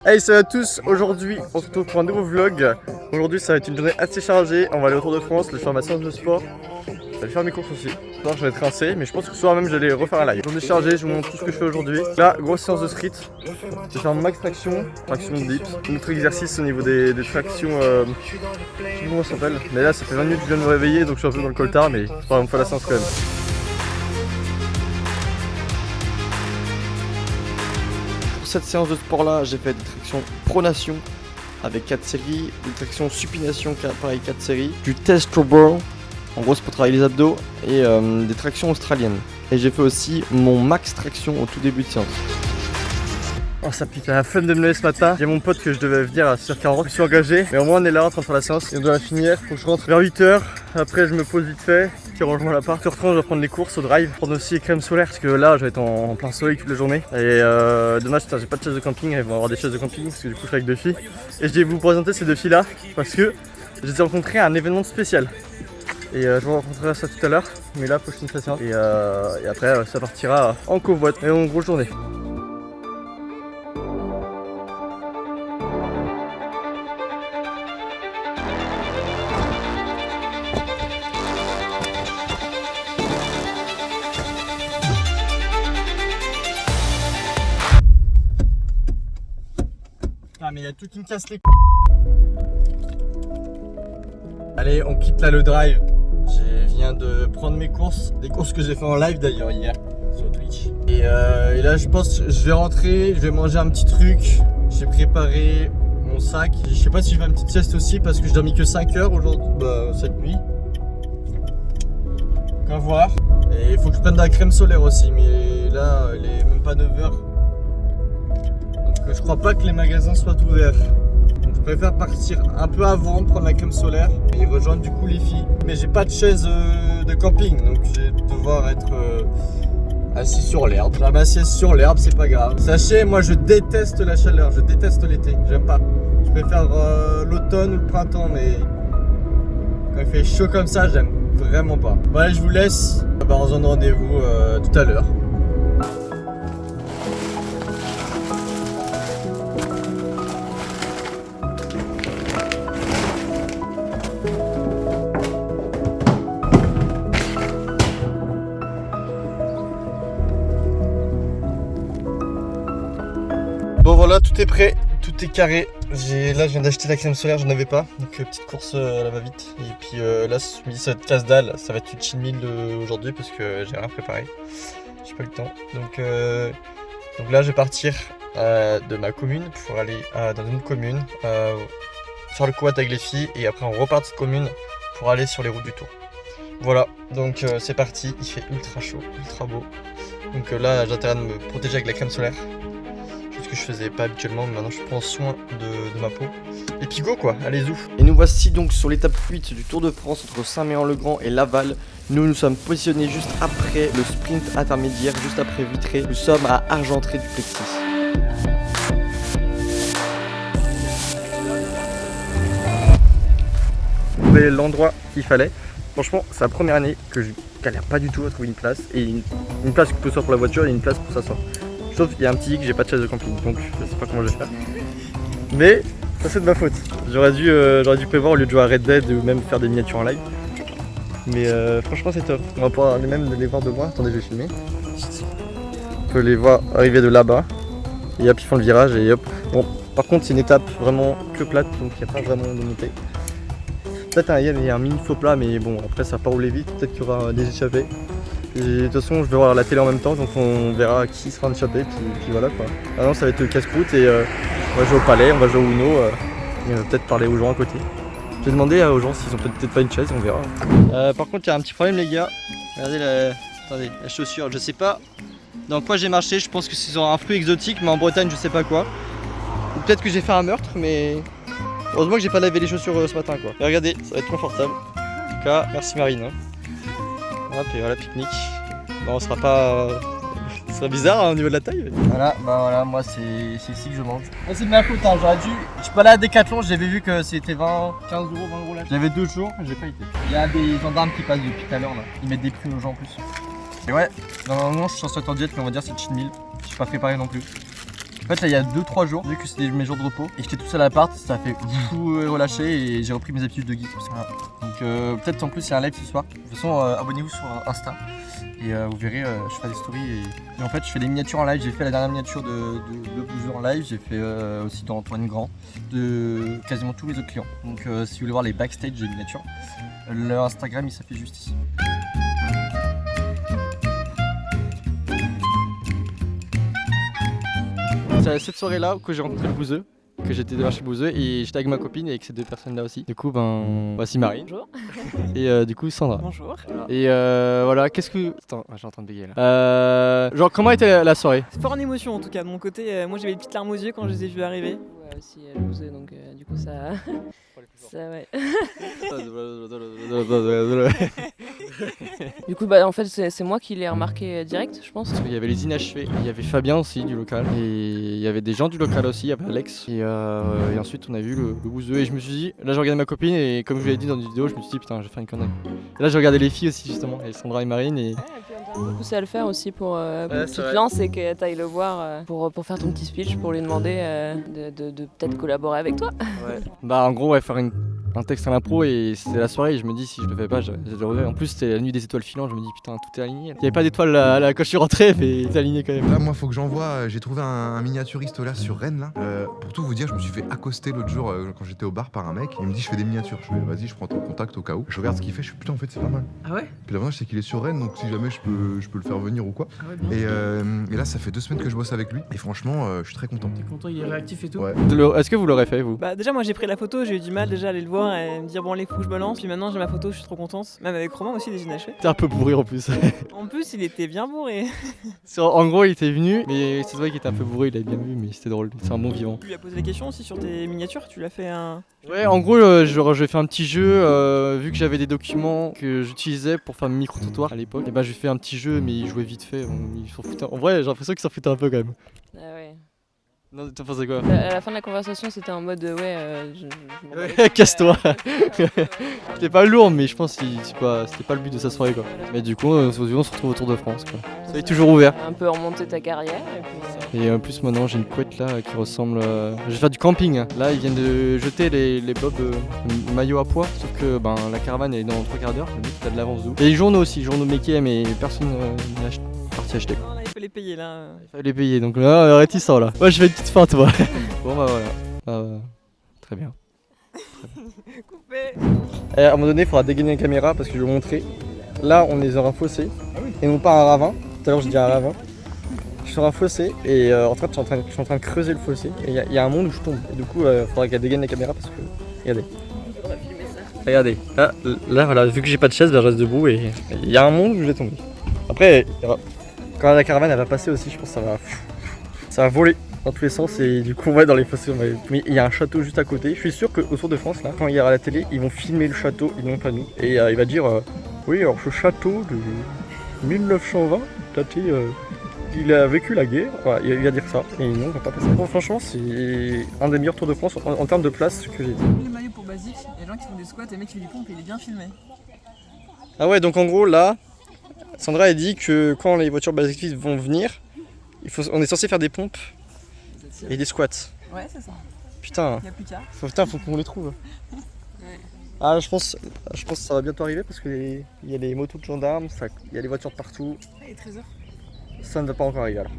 Hey, salut à tous, aujourd'hui on se retrouve pour un nouveau vlog. Aujourd'hui ça va être une journée assez chargée, on va aller au Tour de France, je vais faire ma séance de sport, je vais aller faire mes courses aussi. Ce soir je vais être rincé, mais je pense que ce soir même j'allais refaire un live. Journée chargée, je vous montre tout ce que je fais aujourd'hui. Là, grosse séance de street, je vais faire max traction, traction dips. Un autre exercice au niveau des tractions, je sais plus comment ça s'appelle. Mais là ça fait 20 minutes que je viens de me réveiller donc je suis un peu dans le coltard, mais il faudra me faire la séance quand même. Cette séance de sport là, j'ai fait des tractions pronation avec 4 séries, des tractions supination pareil 4 séries, du testo bro, en gros c'est pour travailler les abdos, et des tractions australiennes. Et j'ai fait aussi mon max traction au tout début de séance. Oh ça pique, la fun de me lever ce matin. Il y a mon pote que je devais venir à 6h40, je me suis engagé, mais au moins on est là en train de faire la séance et on doit la finir. Faut que je rentre vers 8h, après je me pose vite fait, petit rangement à l'appart. 8h30 je dois prendre les courses au drive, prendre aussi les crèmes solaires parce que là je vais être en plein soleil toute la journée. Et dommage, j'ai pas de chaise de camping, elles vont avoir des chaises de camping parce que du coup je suis avec deux filles. Et je vais vous présenter ces deux filles là parce que je les ai rencontrées à un événement spécial. Et je vous rencontrerai ça tout à l'heure, mais là faut que je finisse la séance. Et après ça partira en covoite et en grosse journée. Ah mais il y a tout qui me casse les c***. Allez, on quitte là le drive. Je viens de prendre mes courses, des courses que j'ai fait en live d'ailleurs hier sur Twitch. Et là je pense que je vais rentrer, je vais manger un petit truc. J'ai préparé mon sac. Je sais pas si je vais une petite sieste aussi parce que je dormis que 5 heures aujourd'hui, cette nuit. Donc à voir. Et il faut que je prenne de la crème solaire aussi, mais là il est même pas 9h. Je crois pas que les magasins soient ouverts. Donc je préfère partir un peu avant, prendre la crème solaire et rejoindre du coup les filles. Mais j'ai pas de chaise de camping, donc je vais devoir être assis sur l'herbe. Je vais m'assieds sur l'herbe, c'est pas grave. Sachez, moi je déteste la chaleur, je déteste l'été, j'aime pas. Je préfère l'automne ou le printemps, mais quand il fait chaud comme ça, j'aime vraiment pas. Bon allez, je vous laisse. On se donne rendez-vous tout à l'heure. Bon voilà, tout est prêt, tout est carré. Là je viens d'acheter la crème solaire, j'en avais pas. Donc petite course à la va-vite. Et puis là je me dis ça va être casse dalle, ça va être une chill meal aujourd'hui parce que j'ai rien préparé. J'ai pas eu le temps. Donc là je vais partir de ma commune pour aller dans une autre commune, faire le quad avec les filles et après on repart de cette commune pour aller sur les routes du Tour. Voilà, donc c'est parti, il fait ultra chaud, ultra beau. Donc là j'ai intérêt de me protéger avec la crème solaire. Ce que je faisais pas habituellement, mais maintenant je prends soin de ma peau. Et puis go quoi, allez zou. Et nous voici donc sur l'étape 8 du Tour de France entre Saint-Méen-le-Grand et Laval. Nous sommes positionnés juste après le sprint intermédiaire, juste après Vitré. Nous sommes à Argentré du Plessis. Trouvé l'endroit qu'il fallait. Franchement, c'est la première année que je galère pas du tout à trouver une place. Et une place qui peut soit pour la voiture et une place pour s'asseoir. Sauf qu'il y a un petit hic, j'ai pas de chaise de camping, donc je sais pas comment je vais faire. Mais ça c'est de ma faute. J'aurais dû prévoir au lieu de jouer à Red Dead ou même faire des miniatures en live. Mais franchement c'est top. On va pouvoir même les voir de loin. Attendez, je vais filmer. On peut les voir arriver de là-bas. Et hop, ils font le virage et hop. Bon, par contre c'est une étape vraiment que plate, donc il n'y a pas vraiment de montée. Peut-être il y a un mini faux plat, mais bon après ça va pas rouler vite. Peut-être qu'il y aura des échappées. Et de toute façon je vais voir la télé en même temps, donc on verra qui sera en échappé, puis voilà quoi. Maintenant ça va être casse-croûte et on va jouer au palais, on va jouer au Uno et on va peut-être parler aux gens à côté. Je vais demander aux gens s'ils ont peut-être pas une chaise, on verra. Par contre il y a un petit problème les gars, regardez la chaussure, je sais pas dans quoi j'ai marché, je pense que c'est un fruit exotique mais en Bretagne je sais pas quoi. Ou peut-être que j'ai fait un meurtre, mais heureusement que j'ai pas lavé les chaussures ce matin quoi. Et regardez, ça va être confortable. En tout cas, merci Marine. Hop, et voilà, pique-nique. Bon, on sera pas. Ce serait bizarre hein, au niveau de la taille. Mais... Voilà, moi c'est ici que je mange. Moi c'est de ma faute, hein, j'aurais dû. Je suis pas là à Decathlon, j'avais vu que c'était 15 €, 20 € là. J'avais 2 jours, j'ai pas été. Il y a des gendarmes qui passent depuis tout à l'heure là. Ils mettent des prix aux gens en plus. Et ouais, normalement je suis en sortant de diète, mais on va dire c'est cheat meal. Je suis pas préparé non plus. fait là il y a 2-3 jours, vu que c'était mes jours de repos et j'étais tout seul à l'appart, ça a fait relâcher et j'ai repris mes habitudes de geek. Voilà. Donc peut-être en plus il y a un live ce soir. De toute façon abonnez-vous sur Insta et vous verrez je ferai des stories et en fait je fais des miniatures en live. J'ai fait la dernière miniature de Bouzeux en live, j'ai fait aussi dans Antoine Grand de quasiment tous mes autres clients. Donc si vous voulez voir les backstage des miniatures, leur Instagram il s'affiche juste ici. C'est cette soirée là que j'ai rencontré le Bouzeux, que j'étais chez Bouzeux et j'étais avec ma copine et avec ces deux personnes là aussi. Du coup voici Marine. Bonjour. Et du coup Sandra. Bonjour. Et voilà, qu'est-ce que... Attends, j'ai en train de bégayer là. Genre comment était la soirée? C'est fort en émotion en tout cas de mon côté. Moi j'avais des petites larmes aux yeux quand je les ai vus arriver. Ouais aussi le Bouzeux donc du coup ça... ça ouais. Du coup bah en fait c'est moi qui l'ai remarqué direct je pense. Il y avait les inachevés, il y avait Fabien aussi du local et il y avait des gens du local aussi, il y avait Alex et ensuite on a vu le Bouzeux et je me suis dit, là j'ai regardé ma copine et comme je vous l'ai dit dans une vidéo je me suis dit putain je vais faire une connerie. Et là j'ai regardé les filles aussi justement, et Sandra et Marine et... Du coup c'est à le faire aussi pour que tu c'est te vrai. lances et que tu ailles le voir pour faire ton petit speech, pour lui demander de peut-être collaborer avec toi. Ouais. Bah en gros ouais, faire un texte à l'impro et c'était la soirée et je me dis si je le fais pas je le regrette. En plus c'était la nuit des étoiles filantes, je me dis putain tout est aligné. Il n'y avait pas d'étoiles là quand je suis rentré mais c'est aligné quand même. Là moi faut que j'envoie, j'ai trouvé un miniaturiste là sur Rennes là. Pour tout vous dire je me suis fait accoster l'autre jour quand j'étais au bar par un mec. Il me dit je fais des miniatures, je fais vas-y je prends ton contact au cas où. Je regarde ce qu'il fait, je suis putain en fait c'est pas mal. Ah ouais? Puis l'avantage c'est qu'il est sur Rennes donc si jamais je peux le faire venir ou quoi. Ah ouais bien. Et là ça fait 2 semaines que je bosse avec lui et franchement je suis très content. T'es content, il est réactif et tout? Ouais. Est-ce que vous l'aurez fait vous? Bah déjà moi j'ai pris la photo, j'ai eu du mal déjà à aller le voir et me dire bon allez faut que je me lance. Puis maintenant j'ai ma photo, je suis trop contente. Même avec Romain aussi des inachevés. T'es un peu bourré en plus. En plus il était bien bourré. En gros il était venu mais c'est vrai qu'il était un peu bourré, il avait bien vu mais c'était drôle, c'est un bon vivant. Tu lui as posé des questions aussi sur tes miniatures, tu l'as fait un... Ouais en gros genre j'ai fait un petit jeu vu que j'avais des documents que j'utilisais pour faire mes micro-trottoirs à l'époque. Et bah j'ai fait un petit jeu mais il jouait vite fait, il s'en foutait. En vrai j'ai l'impression qu'il s'en foutait un peu quand même. Ah ouais. Non t'as pensé quoi? À la fin de la conversation c'était en mode je m'en bats les couilles, Ouais, casse-toi. C'était pas lourd mais je pense que c'était pas le but de sa soirée quoi. Mais du coup on se retrouve au Tour de France quoi. Ça est toujours ouvert. un peu remonter ta carrière et puis... Et en plus maintenant j'ai une couette là qui ressemble... Je vais faire du camping hein. Là ils viennent de jeter les bobs maillots à poids. Sauf que la caravane est dans 3 quarts d'heure. Le mec il a de l'avance d'où. Et les journaux aussi, journaux Mickey mais personne n'est parti acheter. Non, là il faut les payer là. Il fallait les payer donc là réticent là. Moi je fais une petite feinte moi. Bon bah voilà. Très bien. Coupé. Et à un moment donné il faudra dégainer la caméra parce que je vais vous montrer. Là on est dans un fossé et non pas un ravin. Tout à l'heure je dis un ravin. Je suis sur un fossé et en fait je suis en train de creuser le fossé et il y a un monde où je tombe et du coup il faudra qu'elle dégaine la caméra parce que regardez. Regardez, là voilà, vu que j'ai pas de chaise, je reste debout et il y a un monde où je vais tomber. Après quand la caravane elle va passer aussi je pense que ça va voler dans tous les sens et du coup on va dans les fossés. Mais il y a un château juste à côté. Je suis sûr qu'au Tour de France là, quand il y aura la télé, ils vont filmer le château, ils n'ont pas nous. Et il va dire oui alors ce château de 1920 daté il a vécu la guerre, voilà, il va dire ça, et non, on va pas passer. Bon, franchement, c'est un des meilleurs Tours de France en termes de place que j'ai dit. Le maillot pour basique, il y a des gens qui font des squats et le mec qui fait du pompe et il est bien filmé. Ah ouais, donc en gros, là, Sandra a dit que quand les voitures basiques vont venir, on est censé faire des pompes et des squats. Ouais, c'est ça. Putain, Il n'y a plus qu'à. faut qu'on les trouve. Ah, je pense que ça va bientôt arriver parce qu'il y a les motos de gendarmes, il y a les voitures de partout. Il est 13h. Ça ne va pas encore arriver alors.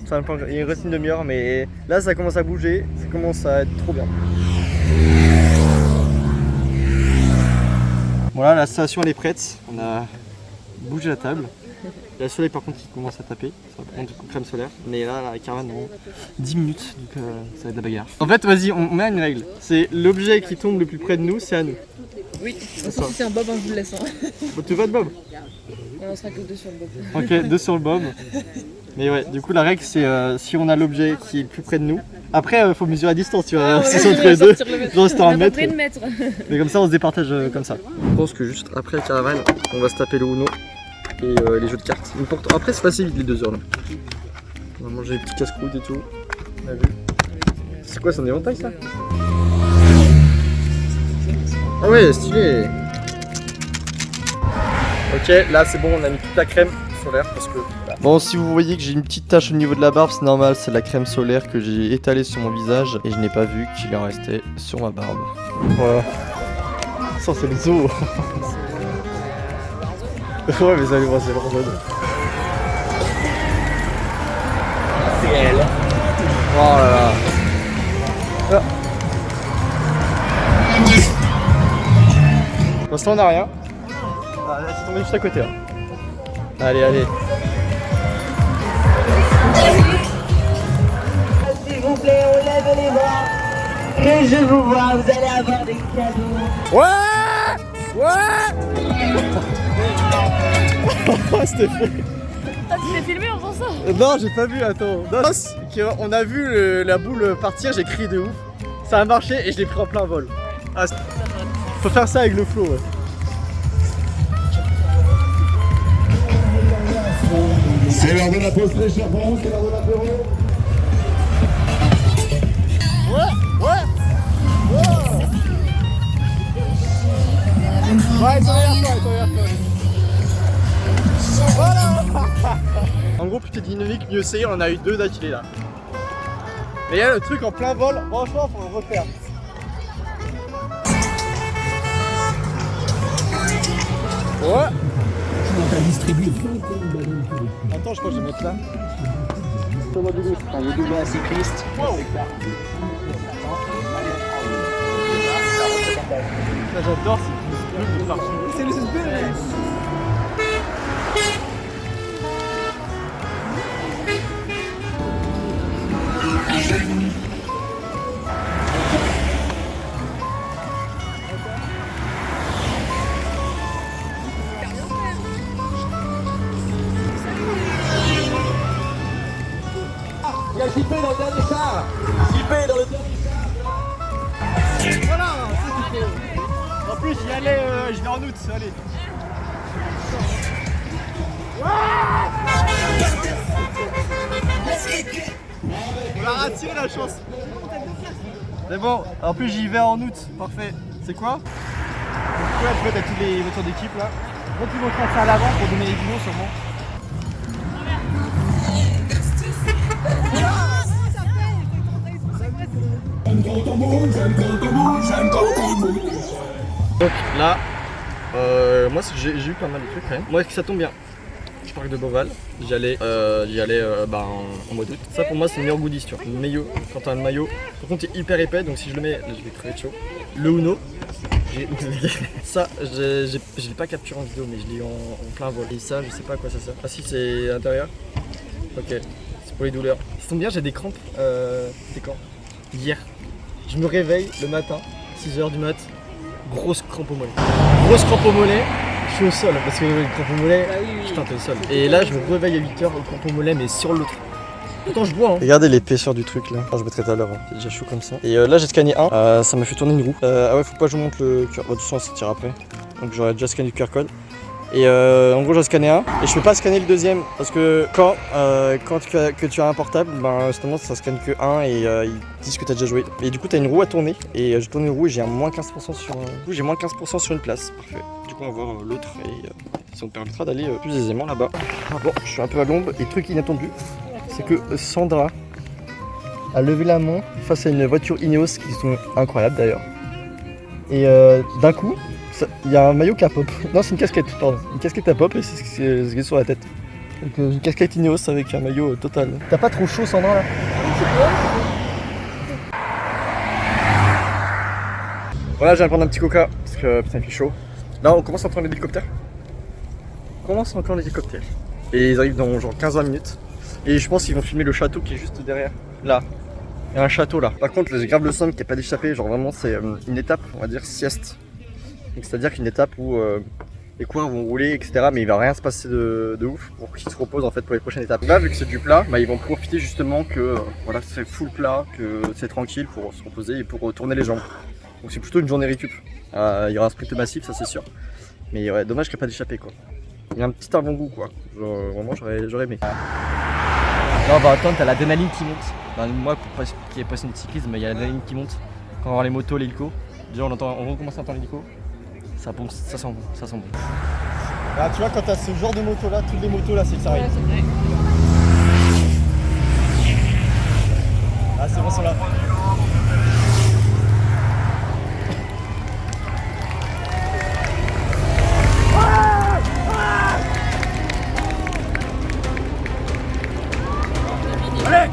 Ça va pas encore... Il reste une demi-heure mais là ça commence à bouger, ça commence à être trop bien. Voilà, la station elle est prête, on a bougé la table. Il y a le soleil par contre qui commence à taper, ça va prendre du coup crème solaire. Mais là la caravane dans 10 minutes, donc ça va être de la bagarre. En fait vas-y, on met une règle, c'est l'objet qui tombe le plus près de nous, c'est à nous. Oui, sauf si c'est un bob, je vous le laisse. Tu vas de Bob? On sera que 2 sur le bob. Ok, 2 sur le Bob. Mais ouais, du coup la règle c'est si on a l'objet qui est le plus près de nous. Après faut mesurer à distance, tu vois, si c'est entre les deux. Genre c'était un mètre. Mais comme ça on se départage comme ça. Je pense que juste après la caravane, on va se taper le Uno et les jeux de cartes. Après c'est facile vite les 2 heures là. On va manger des petits casse-croûtes et tout. On a vu. C'est quoi, c'est un éventail ça? Ah ouais, stylé. Ok, là c'est bon, on a mis toute la crème solaire parce que voilà, Bon, si vous voyez que j'ai une petite tache au niveau de la barbe, c'est normal, c'est la crème solaire que j'ai étalée sur mon visage et je n'ai pas vu qu'il en restait sur ma barbe. Voilà. Ça, c'est le zoo. Ouais, mais allez voir, c'est leur zone. C'est elle. Oh là là. Ah. Pour l'instant, on n'a rien. Ah, là, c'est tombé juste à côté. Là. Allez, allez. S'il vous plaît, on lève les bras. Et je vous vois, vous allez avoir des cadeaux. Ouais! Ouais! C'était fou. Ah, tu t'es filmé en faisant ça? Non, j'ai pas vu, attends. Non, on a vu la boule partir, j'ai crié de ouf. Ça a marché et je l'ai pris en plein vol. Ah, faut faire ça avec le flow, ouais. C'est l'heure de la pause très cher pour vous, c'est l'heure de l'apéro. Ouais, ouais, ouais, toi. Voilà. En gros, plus t'es dynamique, mieux c'est. On a eu 2 d'affilée là. Mais il y a le truc en plein vol, franchement, faut le refaire. Ouais. Attends, je crois que je vais mettre là. J'adore, c'est le suspect. Il y a JP dans le dernier char. JP dans le dernier char. Voilà, c'est tout fait. En plus, j'y allais, je vais en août, allez. On l'a ratiré la chance. C'est bon, en plus j'y vais en août, parfait. C'est quoi? Donc là, tu vois, t'as tous les voitures d'équipe là. Donc ils vont faire ça à l'avant pour donner les guidons sûrement. Donc là, moi j'ai eu pas mal de trucs quand même. Moi ça tombe bien. Je parle de Beauval, j'y allais en mois d'août. Ça pour moi c'est le meilleur goodies, tu vois. Le maillot, quand t'as un maillot, par contre il est hyper épais donc si je le mets, là, je vais crever de chaud. Le Uno, ça je l'ai pas capturé en vidéo mais je l'ai en plein vol. Et ça je sais pas à quoi ça sert. Ah si c'est à l'intérieur. Ok, c'est pour les douleurs. Ça tombe bien, j'ai des crampes, c'était quand? Hier. Je me réveille le matin, 6h du mat, grosse crampe au mollet. Grosse crampe au mollet, je suis au sol parce que le crampe au mollet, putain t'es au sol. Et là je me réveille à 8h, le crampe au mollet mais sur l'autre. Pourtant je bois hein. Regardez l'épaisseur du truc là. Enfin, je mettrai tout à l'heure, hein. C'est déjà chaud comme ça. Et là j'ai scanné un, ça m'a fait tourner une roue. Ah ouais faut pas que je vous montre le QR. De toute façon on se tire après. Donc j'aurais déjà scanné le QR code. Et en gros j'ai scanné un et je peux pas scanner le deuxième parce que quand tu as un portable, ben justement ça scanne que un et ils disent que tu as déjà joué. Et du coup tu as une roue à tourner et je tourne une roue et j'ai un moins 15% sur j'ai moins 15% sur une place. Parfait. Du coup on va voir l'autre et ça me permettra d'aller plus aisément là-bas. Bon, je suis un peu à l'ombre et truc inattendu, c'est que Sandra a levé la main face à une voiture Ineos qui sont incroyables d'ailleurs. Et d'un coup il y a un maillot qui a pop. Non, c'est une casquette, pardon. Une casquette à pop et c'est ce qui est sur la tête. Donc, une casquette Ineos avec un maillot total. T'as pas trop chaud, Sandra là? Voilà, je viens de prendre un petit coca parce que putain, il fait chaud. Là, on commence à entendre l'hélicoptère. On commence à entendre l'hélicoptère. Et ils arrivent dans genre 15-20 minutes. Et je pense qu'ils vont filmer le château qui est juste derrière. Là. Il y a un château là. Par contre, j'ai grave le somme qui n'est pas d'échappée. Genre vraiment, c'est une étape, on va dire, sieste. C'est-à-dire qu'une étape où les coureurs vont rouler, etc. Mais il va rien se passer de ouf pour qu'ils se reposent en fait pour les prochaines étapes. Là, vu que c'est du plat, bah, ils vont profiter justement que voilà, c'est full plat, que c'est tranquille pour se reposer et pour tourner les jambes. Donc c'est plutôt une journée récup. Il y aura un sprint massif, ça c'est sûr. Mais ouais, dommage qu'il n'y ait pas d'échappée quoi. Il y a un petit avant-goût quoi. Genre, vraiment, j'aurais aimé. Là, on va attendre, t'as l'adrénaline qui monte. Enfin, moi, qui ai passé une cyclisme, il y a l'adrénaline qui monte. Quand on va voir les motos, l'hélico. Déjà, on recommence à entendre l'hélico. Ça sent bon, ça sent bon. Là, tu vois, quand t'as ce genre de moto là, toutes les motos là, c'est que ça arrive. Ah, c'est bon, ils sont là. Allez!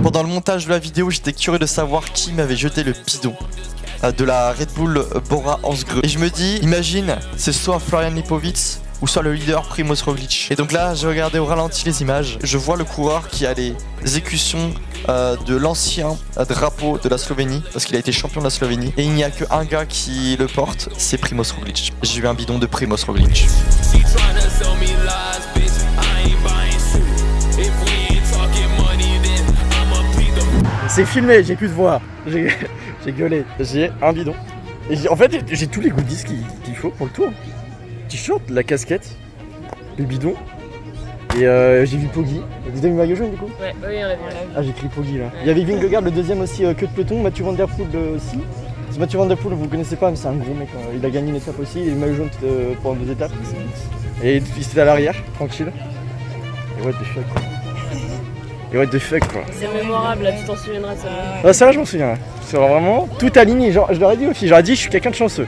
Pendant le montage de la vidéo, j'étais curieux de savoir qui m'avait jeté le bidon de la Red Bull Bora Hansgrohe. Et je me dis, imagine, c'est soit Florian Lipowicz ou soit le leader Primož Roglič. Et donc là, j'ai regardé au ralenti les images. Je vois le coureur qui a les écussons de l'ancien drapeau de la Slovénie, parce qu'il a été champion de la Slovénie. Et il n'y a qu'un gars qui le porte, c'est Primož Roglič. J'ai eu un bidon de Primož Roglič. C'est filmé, j'ai pu te voir. J'ai gueulé. J'ai un bidon. Et en fait, j'ai tous les goodies qu'il faut pour le tour. T-shirt, la casquette, le bidon. Et j'ai vu Poggi. Vous avez vu maillot jaune du coup? Ouais, oui, on l'a vu. Ah, j'ai écrit Poggi là. Il y avait Vingegaard, le deuxième aussi, queue de peloton. Mathieu Van Der Poel aussi. C'est Mathieu Van Der Poel, vous le connaissez pas, mais c'est un gros mec. Il a gagné une étape aussi. Et le maillot jaune pendant 2 étapes. Et il était à l'arrière, tranquille. Et what the fuck quoi. Et what the fuck quoi. C'est mémorable, là, tu t'en souviendras de ça. Ah, ça, je m'en souviens. C'est vraiment tout aligné. Genre, je leur ai dit aussi, je suis quelqu'un de chanceux.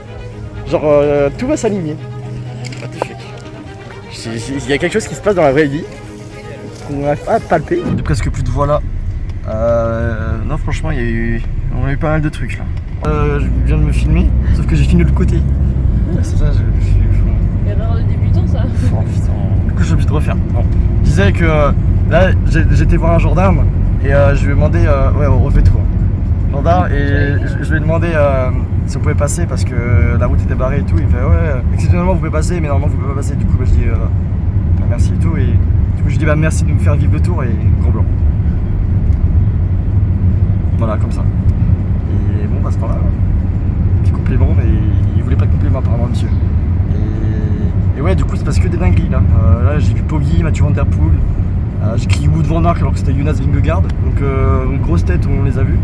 Genre, tout va s'aligner. What the fuck. Il y a quelque chose qui se passe dans la vraie vie qu'on n'arrive pas à palper. Il y a presque plus de voix là. Non, franchement, on a eu pas mal de trucs là. Je viens de me filmer, sauf que j'ai filmé de l'autre côté. C'est ça, je suis. Il y a l'air de débutant ça. Oh putain. Du coup, je suis obligé de refaire. Bon. Je disais que là, j'étais voir un gendarme et je lui ai demandé, ouais, on refait tout. Gendarme, et je lui ai demandé si on pouvait passer parce que la route était barrée et tout. Il me fait, ouais, exceptionnellement vous pouvez passer, mais normalement vous pouvez pas passer. Du coup, bah, je dis bah, merci et tout. Et du coup, je dis bah merci de nous faire vivre le tour et gros blanc. Voilà, comme ça. Et bon, bah, c'est pas mal. Petit complément, mais il voulait pas de complément apparemment, monsieur. Et ouais, du coup, c'est parce que des dingueries là. Là, j'ai vu Poggi, Mathieu Van Der Poel. J'ai crié Wout van Aert alors que c'était Jonas Vingegaard. Donc, une grosse tête où on les a vus.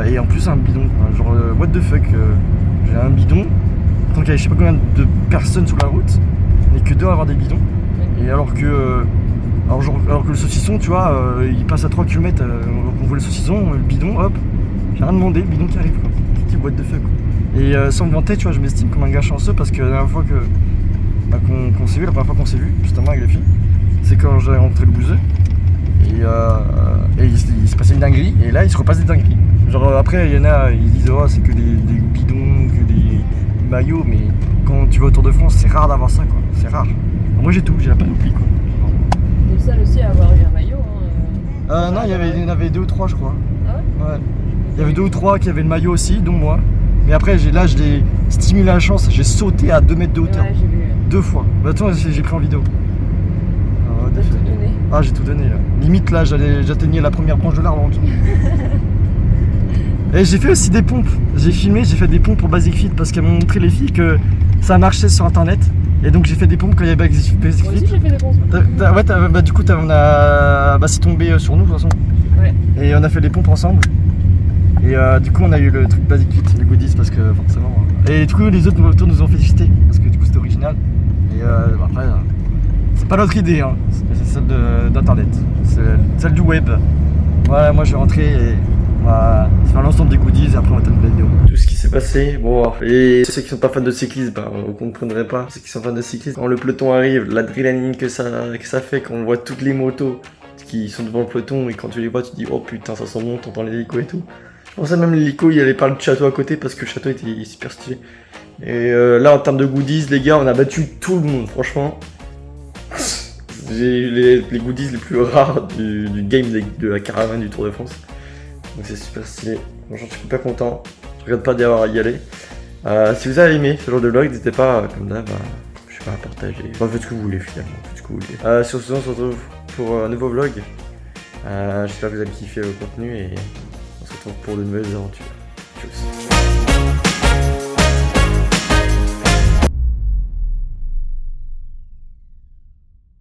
Et en plus, un bidon. Genre, what the fuck. J'ai un bidon. Donc, il y avait je sais pas combien de personnes sur la route. On n'est que 2 à avoir des bidons. Et alors que le saucisson, tu vois, il passe à 3 km. On voit le saucisson, le bidon, hop. J'ai rien demandé, le bidon qui arrive quoi. Petit what the fuck quoi. Et sans me vanter, tu vois, je m'estime comme un gars chanceux parce que la dernière fois qu'on s'est vu, la première fois qu'on s'est vu, justement avec les filles, c'est quand j'avais rencontré le bouseux. Et il se passait une dinguerie, et là il se repasse des dingueries. Genre après, il y en a, ils disent oh c'est que des bidons, que des maillots, mais quand tu vas au Tour de France, c'est rare d'avoir ça quoi, c'est rare. Moi j'ai tout, j'ai la panoplie quoi. T'es le seul aussi à avoir eu un maillot. Non, il y en avait 2 ou 3 je crois. Ah ouais? Ouais. Il y avait 2 ou 3 qui avaient le maillot aussi, dont moi. Mais après, je l'ai stimulé la chance, j'ai sauté à 2 mètres de hauteur. Ouais, j'ai vu. 2 fois. Bah attends, j'ai pris en vidéo. T'as tout donné. Ah, j'ai tout donné là. Limite là, j'atteignais la première branche de l'arbre. Et j'ai fait aussi des pompes. J'ai filmé, j'ai fait des pompes pour Basic Fit parce qu'elles m'ont montré les filles que ça marchait sur internet. Et donc j'ai fait des pompes quand il y avait Basic Fit. Moi aussi j'ai fait des pompes. Ouais, bah du coup, c'est tombé sur nous de toute façon. Ouais. Et on a fait des pompes ensemble. Et du coup, on a eu le truc Basic Fit, les goodies parce que forcément. Et du coup, les autres autour nous ont félicité parce que du coup, c'était original. Et après, pas notre idée, hein. C'est celle d'internet, c'est celle du web. Voilà, moi je vais rentrer et on va faire l'ensemble des goodies et après on va terminer la vidéo. Tout ce qui s'est passé, bon, et ceux qui sont pas fans de cyclisme, bah, vous comprendrez pas. Ceux qui sont fans de cyclisme, quand le peloton arrive, l'adrénaline que ça fait, quand on voit toutes les motos qui sont devant le peloton et quand tu les vois, tu te dis oh putain, ça sent bon, t'entends l'hélico et tout. Je pensais même l'hélico, il allait par le château à côté parce que le château était super stylé. Et là, en termes de goodies, les gars, on a battu tout le monde, franchement. J'ai les goodies les plus rares du game de la caravane du Tour de France. Donc c'est super stylé. Franchement, je suis pas content. Je regrette pas d'y avoir à y aller. Si vous avez aimé ce genre de vlog, n'hésitez pas, comme d'hab, je sais pas, à partager. Enfin, faites ce que vous voulez finalement. Faites ce que vous voulez. Sur ce, on se retrouve pour un nouveau vlog. J'espère que vous avez kiffé le contenu et on se retrouve pour de nouvelles aventures. Tchuss.